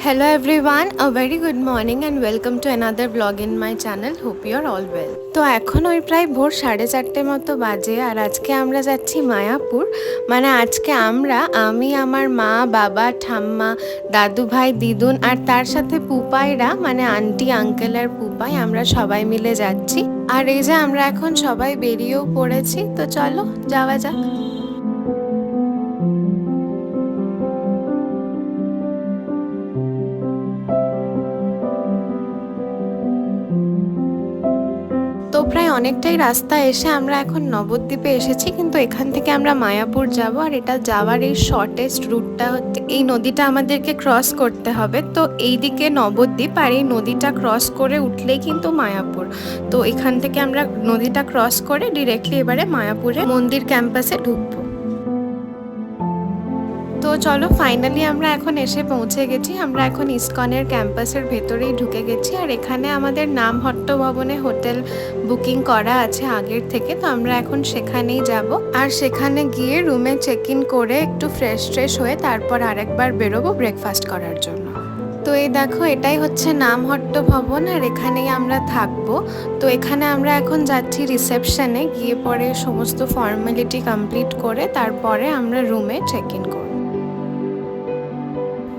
Hello everyone, a very good morning and welcome to another vlog in my channel. Hope you are all well. তো এখন ওই প্রায় ভোর 4:30 মতো বাজে আর আজকে আমরা যাচ্ছি মায়াপুর। মানে আজকে আমি আমার মা বাবা ঠাম্মা দাদু ভাই দিদুন আর তার সাথে পুপাইরা মানে আন্টি আঙ্কেল আর পুপাই আমরা সবাই মিলে যাচ্ছি। আর এই যে আমরা এখন সবাই বেরিয়েও পড়েছি, তো চলো যাওয়া যাক। তো প্রায় অনেকটাই রাস্তা এসে আমরা এখন নবদ্বীপে এসেছি, কিন্তু এখান থেকে আমরা মায়াপুর যাব। আর এটা যাওয়ার এই শর্টেস্ট রুটটা হচ্ছে এই নদীটা আমাদেরকে ক্রস করতে হবে। তো এই দিকে নবদ্বীপ আর এই নদীটা ক্রস করে উঠলেই কিন্তু মায়াপুর। তো এখান থেকে আমরা নদীটা ক্রস করে ডিরেক্টলি এবারে মায়াপুরে মন্দির ক্যাম্পাসে ঢুকবো। তো চলো ফাইনালি আমরা এখন এসে পৌঁছে গেছি। আমরা এখন ইসকনের ক্যাম্পাসের ভেতরেই ঢুকে গেছি। আর এখানে আমাদের নামহট্ট ভবনে হোটেল বুকিং করা আছে আগের থেকে, তো আমরা এখন সেখানেই যাব। আর সেখানে গিয়ে রুমে চেক ইন করে একটু ফ্রেশ হয়ে তারপর আরেকবার বেরোবো ব্রেকফাস্ট করার জন্য। তো এই দেখো, এটাই হচ্ছে নামহট্ট ভবন আর এখানেই আমরা থাকবো। তো এখানে আমরা এখন যাচ্ছি রিসেপশনে, গিয়ে পরে সমস্ত ফর্মালিটি কমপ্লিট করে তারপরে আমরা রুমে চেক ইন করব।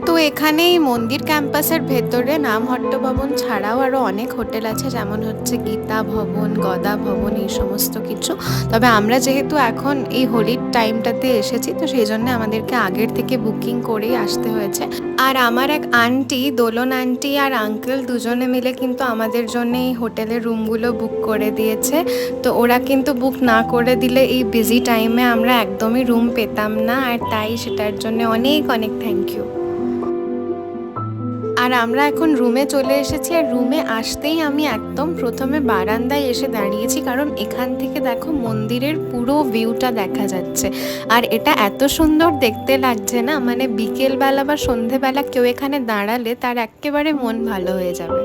তো এখানে এই মন্দির ক্যাম্পাসের ভেতরে নামহট্ট ভবন ছাড়াও আরও অনেক হোটেল আছে, যেমন হচ্ছে গীতা ভবন, গদা ভবন, এই সমস্ত কিছু। তবে আমরা যেহেতু এখন এই হোলির টাইমটাতে এসেছি, তো সেই জন্য আমাদেরকে আগের থেকে বুকিং করেই আসতে হয়েছে। আর আমার এক আন্টি, দোলন আন্টি আর আঙ্কেল দুজনে মিলে কিন্তু আমাদের জন্য এই হোটেলের রুমগুলো বুক করে দিয়েছে। তো ওরা কিন্তু বুক না করে দিলে এই বিজি টাইমে আমরা একদমই রুম পেতাম না, আর তাই সেটার জন্য অনেক অনেক থ্যাংক ইউ। আর আমরা এখন রুমে চলে এসেছি। আর রুমে আসতেই আমি একদম প্রথমে বারান্দায় এসে দাঁড়িয়েছি, কারণ এখান থেকে দেখো মন্দিরের পুরো ভিউটা দেখা যাচ্ছে। আর এটা এত সুন্দর দেখতে লাগছে না, মানে বিকেলবেলা বা সন্ধেবেলা কেউ এখানে দাঁড়ালে তার একেবারে মন ভালো হয়ে যাবে।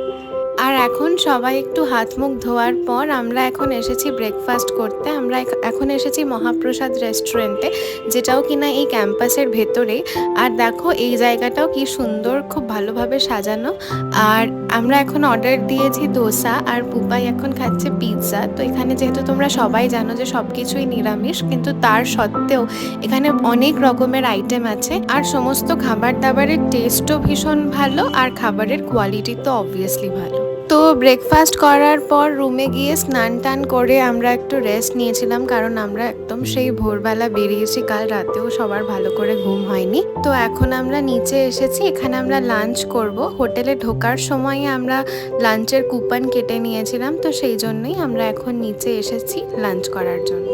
আর এখন সবাই একটু হাত মুখ ধোয়ার পর আমরা এখন এসেছি ব্রেকফাস্ট করতে। আমরা এখন এসেছি মহাপ্রসাদ রেস্টুরেন্টে, যেটাও কিনা এই ক্যাম্পাসের ভেতরেই। আর দেখো এই জায়গাটাও কি সুন্দর, খুব ভালোভাবে সাজানো। আর আমরা এখন অর্ডার দিয়েছি ধোসা, আর পুপাই এখন খাচ্ছে পিৎজা। তো এখানে যেহেতু তোমরা সবাই জানো যে সব কিছুই নিরামিষ, কিন্তু তার সত্ত্বেও এখানে অনেক রকমের আইটেম আছে। আর সমস্ত খাবার দাবারের টেস্টও ভীষণ ভালো, আর খাবারের কোয়ালিটি তো অবভিয়াসলি ভালো। তো ব্রেকফাস্ট করার পর রুমে গিয়ে স্নান টান করে আমরা একটু রেস্ট নিয়েছিলাম, কারণ আমরা একদম সেই ভোরবেলা বেরিয়েছি, কাল রাতেও সবার ভালো করে ঘুম হয়নি। তো এখন আমরা নিচে এসেছি, এখানে আমরা লাঞ্চ করব। হোটেলে ঢোকার সময় আমরা লাঞ্চের কুপন কেটে নিয়েছিলাম, তো সেই জন্যই আমরা এখন নিচে এসেছি লাঞ্চ করার জন্য।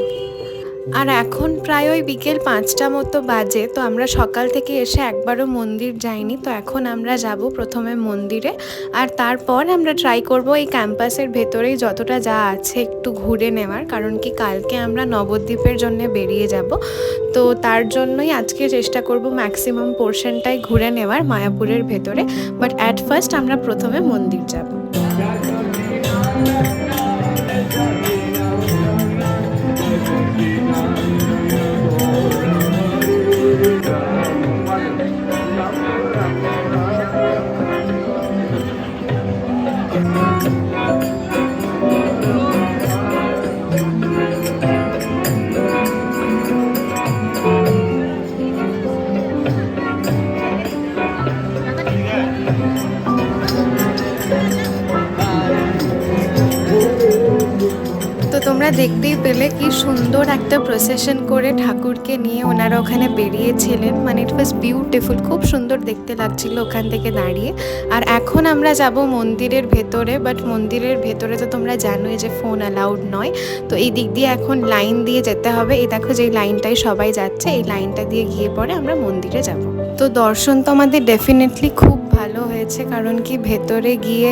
আর এখন প্রায় ওই বিকেল 5টা মতো বাজে। তো আমরা সকাল থেকে এসে একবারও মন্দির যাইনি, তো এখন আমরা যাব প্রথমে মন্দিরে। আর তারপর আমরা ট্রাই করব এই ক্যাম্পাসের ভেতরেই যতটা যা আছে একটু ঘুরে নেওয়ার, কারণ কি কালকে আমরা নবদ্বীপের জন্য বেরিয়ে যাব। তো তার জন্যই আজকে চেষ্টা করব ম্যাক্সিমাম পোর্শনটাই ঘুরে নেওয়ার মায়াপুরের ভেতরে। বাট অ্যাট ফার্স্ট আমরা প্রথমে মন্দির যাব। তো তোমরা দেখতেই পেলে কি সুন্দর একটা প্রসেশন করে ঠাকুরকে নিয়ে ওনারা ওখানে বেরিয়েছিলেন। মানে ইট ওয়াজ বিউটিফুল, খুব সুন্দর দেখতে লাগছিল ওখান থেকে দাঁড়িয়ে। আর এখন আমরা যাব মন্দিরের ভেতরে, বাট মন্দিরের ভেতরে তো তোমরা জানোই যে ফোন অ্যালাউড নয়। তো এই দিক দিয়ে এখন লাইন দিয়ে যেতে হবে। এই দেখো যে লাইনটাই সবাই যাচ্ছে, এই লাইনটা দিয়ে গিয়ে পরে আমরা মন্দিরে যাব। তো দর্শন তো আমাদের ডেফিনেটলি খুব ভালো হয়েছে, কারণ কি ভেতরে গিয়ে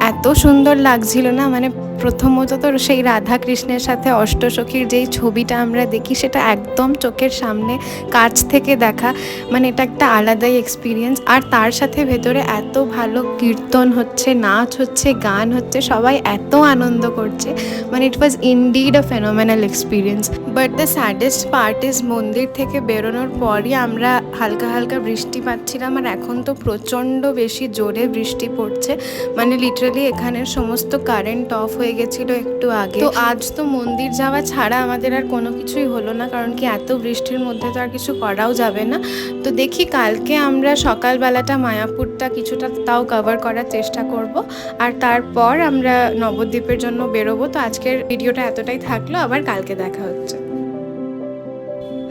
এত সুন্দর লাগছিল না। মানে প্রথমত তো সেই রাধা কৃষ্ণের সাথে অষ্টসখীর যেই ছবিটা আমরা দেখি, সেটা একদম চোখের সামনে কাছ থেকে দেখা, মানে এটা একটা আলাদাই এক্সপিরিয়েন্স। আর তার সাথে ভেতরে এত ভালো কীর্তন হচ্ছে, নাচ হচ্ছে, গান হচ্ছে, সবাই এত আনন্দ করছে। মানে it was indeed a phenomenal experience. But the saddest part is মন্দির থেকে বেরোনোর পরই আমরা হালকা হালকা বৃষ্টি পাচ্ছিলাম। আর এখন তো প্রচণ্ড বেশি জোরে বৃষ্টি পড়ছে, মানে লিটারালি এখানের সমস্ত কারেন্ট অফ হয়ে গেছিলো একটু আগে। তো আজ তো মন্দির যাওয়া ছাড়া আমাদের আর কোনো কিছুই হলো না, কারণ কি এত বৃষ্টির মধ্যে তো আর কিছু করাও যাবে না। তো দেখি কালকে আমরা সকালবেলাটা মায়াপুরটা কিছুটা তাও কভার করার চেষ্টা করব, আর তারপর আমরা নবদ্বীপের জন্য বেরোবো। তো আজকের ভিডিওটা এতটাই থাকলো, আবার কালকে দেখা হচ্ছে।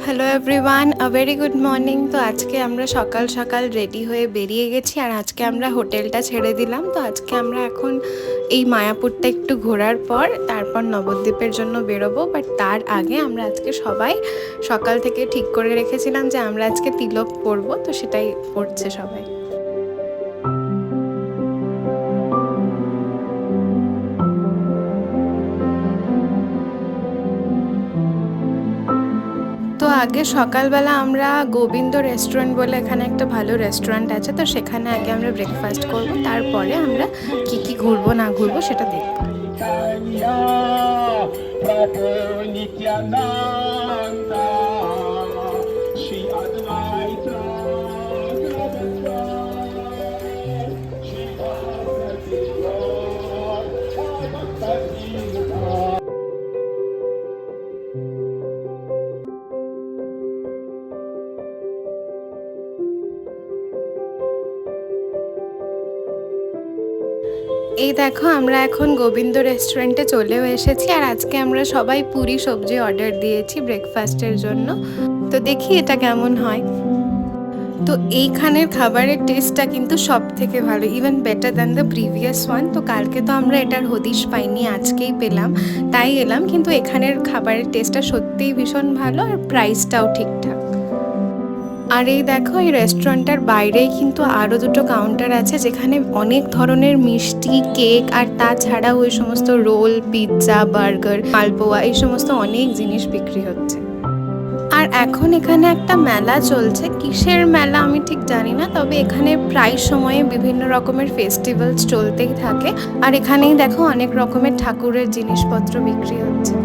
Hello everyone, a very good morning. তো আজকে আমরা সকাল সকাল রেডি হয়ে বেরিয়ে গেছি, আর আজকে আমরা হোটেলটা ছেড়ে দিলাম। তো আজকে আমরা এখন এই মায়াপুরটা একটু ঘোরার পর তারপর নবদ্বীপের জন্য বেরোবো। বাট তার আগে আমরা আজকে সবাই সকাল থেকে ঠিক করে রেখেছিলাম যে আমরা আজকে তিলক পরবো, তো সেটাই পড়ছে সবাই। তো আগে সকালবেলা আমরা গোবিন্দ রেস্টুরেন্ট বলে এখানে একটা ভালো রেস্টুরেন্ট আছে, তো সেখানে আগে আমরা ব্রেকফাস্ট করব, তারপরে আমরা কি কি ঘুরবো না ঘুরবো সেটা দেখব। এই দেখো আমরা এখন গোবিন্দ রেস্টুরেন্টে চলেও এসেছি, আর আজকে আমরা সবাই পুরি সবজি অর্ডার দিয়েছি ব্রেকফাস্টের জন্য। তো দেখি এটা কেমন হয়। তো এইখানের খাবারের টেস্টটা কিন্তু সব থেকে ভালো, even better than the previous one. তো কালকে তো আমরা এটার হদিশ পাইনি, আজকেই পেলাম, তাই এলাম। কিন্তু এখানের খাবারের টেস্টটা সত্যিই ভীষণ ভালো, আর প্রাইসটাও ঠিকঠাক। আর এই দেখো এই রেস্টুরেন্টটার বাইরেই কিন্তু আরও দুটো কাউন্টার আছে, যেখানে অনেক ধরনের মিষ্টি, কেক, আর তাছাড়াও ওই সমস্ত রোল, পিৎজা, বার্গার, মালপোয়া, এই সমস্ত অনেক জিনিস বিক্রি হচ্ছে। আর এখন এখানে একটা মেলা চলছে, কিসের মেলা আমি ঠিক জানি না, তবে এখানে প্রায় সময়ে বিভিন্ন রকমের ফেস্টিভ্যালস চলতেই থাকে। আর এখানেই দেখো অনেক রকমের ঠাকুরের জিনিসপত্র বিক্রি হচ্ছে।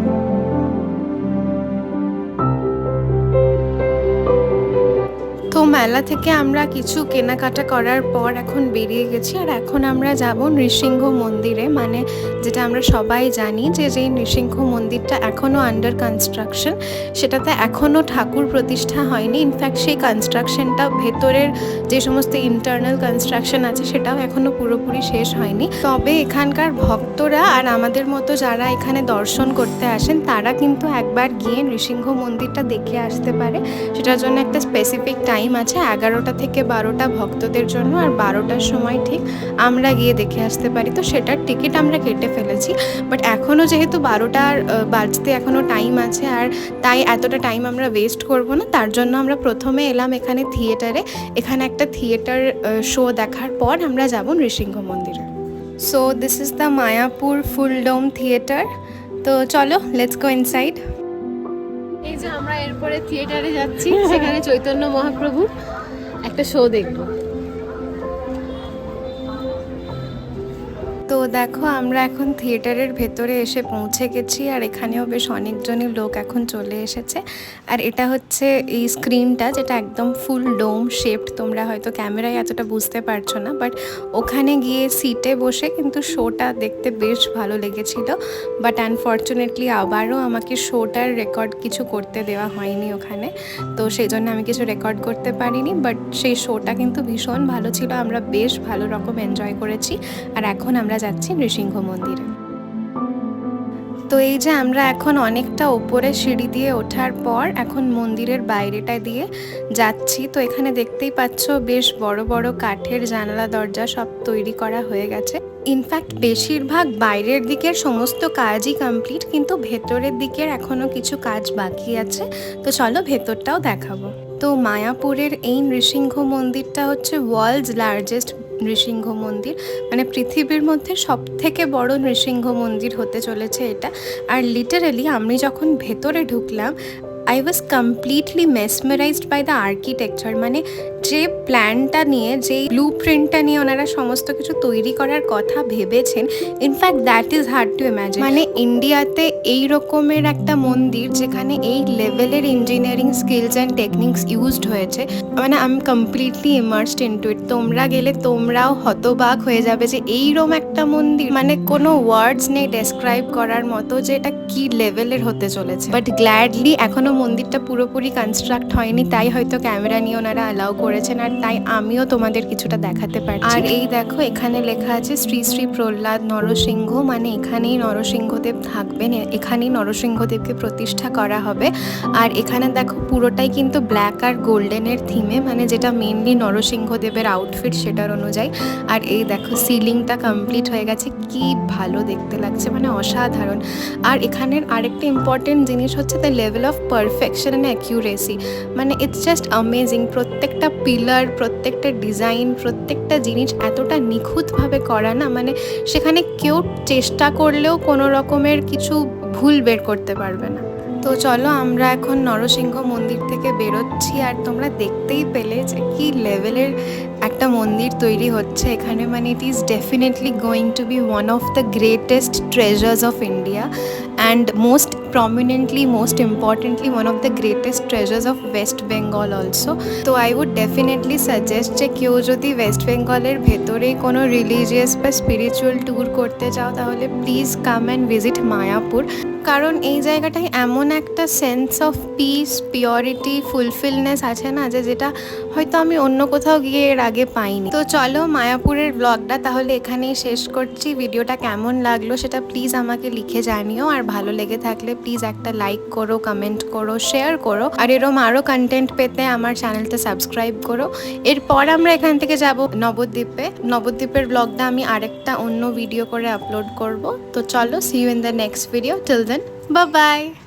তো মেলা থেকে আমরা কিছু কেনাকাটা করার পর এখন বেরিয়ে গেছি, আর এখন আমরা যাব নৃসিংহ মন্দিরে, মানে যেটা আমরা সবাই জানি যে যেই নৃসিংহ মন্দিরটা এখনও আন্ডার কনস্ট্রাকশন, সেটাতে এখনও ঠাকুর প্রতিষ্ঠা হয়নি। ইনফ্যাক্ট সেই কনস্ট্রাকশনটা ভেতরের যে সমস্ত ইন্টারনাল কনস্ট্রাকশন আছে সেটাও এখনও পুরোপুরি শেষ হয়নি। তবে এখানকার ভক্তরা আর আমাদের মতো যারা এখানে দর্শন করতে আসেন, তারা কিন্তু একবার গিয়ে নৃসিংহ মন্দিরটা দেখে আসতে পারে। সেটার জন্য একটা স্পেসিফিক টাইম আছে, 11টা থেকে 12টা ভক্তদের জন্য, আর 12টার সময় ঠিক আমরা গিয়ে দেখে আসতে পারি। তো সেটার টিকিট আমরা কেটে ফেলেছি, বাট এখনও যেহেতু 12টার বাজতে এখনও টাইম আছে, আর তাই এতটা টাইম আমরা ওয়েস্ট করব না, তার জন্য আমরা প্রথমে এলাম এখানে থিয়েটারে। এখানে একটা থিয়েটার শো দেখার পর আমরা যাব নৃসিংহ মন্দিরে। So this is the Mayapur full dome theatre. তো চলো, লেটস গো ইনসাইড। এই যে আমরা এরপরে থিয়েটারে যাচ্ছি, সেখানে চৈতন্য মহাপ্রভুর একটা শো দেখব। তো দেখো আমরা এখন থিয়েটারের ভেতরে এসে পৌঁছে গেছি, আর এখানেও বেশ অনেকজনই লোক এখন চলে এসেছে। আর এটা হচ্ছে এই স্ক্রিনটা, যেটা একদম ফুল ডোম শেপড। তোমরা হয়তো ক্যামেরায় এতটা বুঝতে পারছো না, বাট ওখানে গিয়ে সিটে বসে কিন্তু শোটা দেখতে বেশ ভালো লেগেছিল। বাট আনফর্চুনেটলি আবারও আমাকে শোটার রেকর্ড কিছু করতে দেওয়া হয়নি ওখানে, তো সেই জন্য আমি কিছু রেকর্ড করতে পারিনি। বাট সেই শোটা কিন্তু ভীষণ ভালো ছিল, আমরা বেশ ভালো রকম এনজয় করেছি। আর এখন আমরা যাচ্ছি নৃসিংহ মন্দিরে। তো এই যে আমরা এখন অনেকটা উপরে সিঁড়ি দিয়ে ওঠার পর এখন মন্দিরের বাইরেটা দিয়ে যাচ্ছি। তো এখানে দেখতেই পাচ্ছ বেশ বড় বড় কাঠের জানালা দরজা সব তৈরি করা হয়ে গেছে। ইনফ্যাক্ট বেশিরভাগ বাইরের দিকের সমস্ত কাজই কমপ্লিট, কিন্তু ভেতরের দিকের এখনও কিছু কাজ বাকি আছে। তো চলো ভেতরটাও দেখাবো। তো মায়াপুরের এই নৃসিংহ মন্দিরটা হচ্ছে ওয়ার্ল্ডস লার্জেস্ট নৃসিংহ মন্দির, মানে পৃথিবীর মধ্যে সবথেকে বড় নৃসিংহ মন্দির হতে চলেছে এটা। আর লিটারালি আমি যখন ভেতরে ঢুকলাম, I was completely mesmerised by the architecture. মানে যে প্ল্যানটা নিয়ে, যে ব্লু প্রিন্টটা নিয়ে ওনারা সমস্ত কিছু তৈরি করার কথা ভেবেছেন, in fact that is hard to imagine. মানে ইন্ডিয়াতে এই রকমের একটা মন্দির যেখানে এই লেভেলের engineering skills and techniques used হয়েছে, মানে I am completely immersed into ইট। তোমরা গেলে তোমরাও হতবাক হয়ে যাবে যে এইরকম একটা মন্দির, মানে কোনো ওয়ার্ডস নেই ডেসক্রাইব করার মতো যে এটা কি লেভেলের হতে চলেছে। বাট গ্ল্যাডলি এখনো মন্দিরটা পুরোপুরি কনস্ট্রাক্ট হয়নি, তাই হয়তো ক্যামেরা নিয়ে ওনারা অ্যালাউ করেছেন, আর তাই আমিও তোমাদের কিছুটা দেখাতে পারছি। আর এই দেখো এখানে লেখা আছে শ্রী শ্রী প্রহ্লাদ নরসিংহ, মানে এখানেই নরসিংহদেব থাকবেন, এখানেই নরসিংহদেবকে প্রতিষ্ঠা করা হবে। আর এখানে দেখো পুরোটাই কিন্তু ব্ল্যাক আর গোল্ডেনের থিমে, মানে যেটা মেনলি নরসিংহদেবের আউটফিট সেটার অনুযায়ী। আর এই দেখো সিলিংটা কমপ্লিট হয়ে গেছে, কি ভালো দেখতে লাগছে, মানে অসাধারণ। আর এখানের আরেকটা ইম্পর্টেন্ট জিনিস হচ্ছে the level of perfection and accuracy, মানে ইটস জাস্ট অ্যামেজিং। প্রত্যেকটা পিলার, প্রত্যেকটা ডিজাইন, প্রত্যেকটা জিনিস এতটা নিখুঁতভাবে করা না, মানে সেখানে কেউ চেষ্টা করলেও কোনো রকমের কিছু ভুল বের করতে পারবে না। তো চলো আমরা এখন নরসিংহ মন্দির থেকে বেরোচ্ছি, আর তোমরা দেখতেই পেলে যে কি লেভেলের একটা মন্দির তৈরি হচ্ছে এখানে, মানে it is definitely going to be one of the greatest treasures of India and most prominently, most importantly, one of the greatest treasures of West Bengal also. তো I would definitely suggest যে কেউ যদি West বেঙ্গলের ভেতরে কোনো religious বা spiritual tour করতে চাও তাহলে please come and visit Mayapur, কারণ এই জায়গাটায় এমন একটা sense of peace, purity, fulfilness আছে না, যেটা হয়তো আমি অন্য কোথাও গিয়ে এর আগে পাইনি। তো চলো মায়াপুরের ব্লগটা তাহলে এখানেই শেষ করছি। ভিডিওটা কেমন লাগলো সেটা প্লিজ আমাকে লিখে জানিও, আর ভালো লেগে থাকলে প্লিজ একটা লাইক করো, কমেন্ট করো, শেয়ার করো, আর এরম আরও কন্টেন্ট পেতে আমার চ্যানেলটা সাবস্ক্রাইব করো। এরপর আমরা এখান থেকে যাব নবদ্বীপে। নবদ্বীপের ব্লগটা আমি আরেকটা অন্য ভিডিও করে আপলোড করব। তো চলো, see you in the next video. Till then, bye by.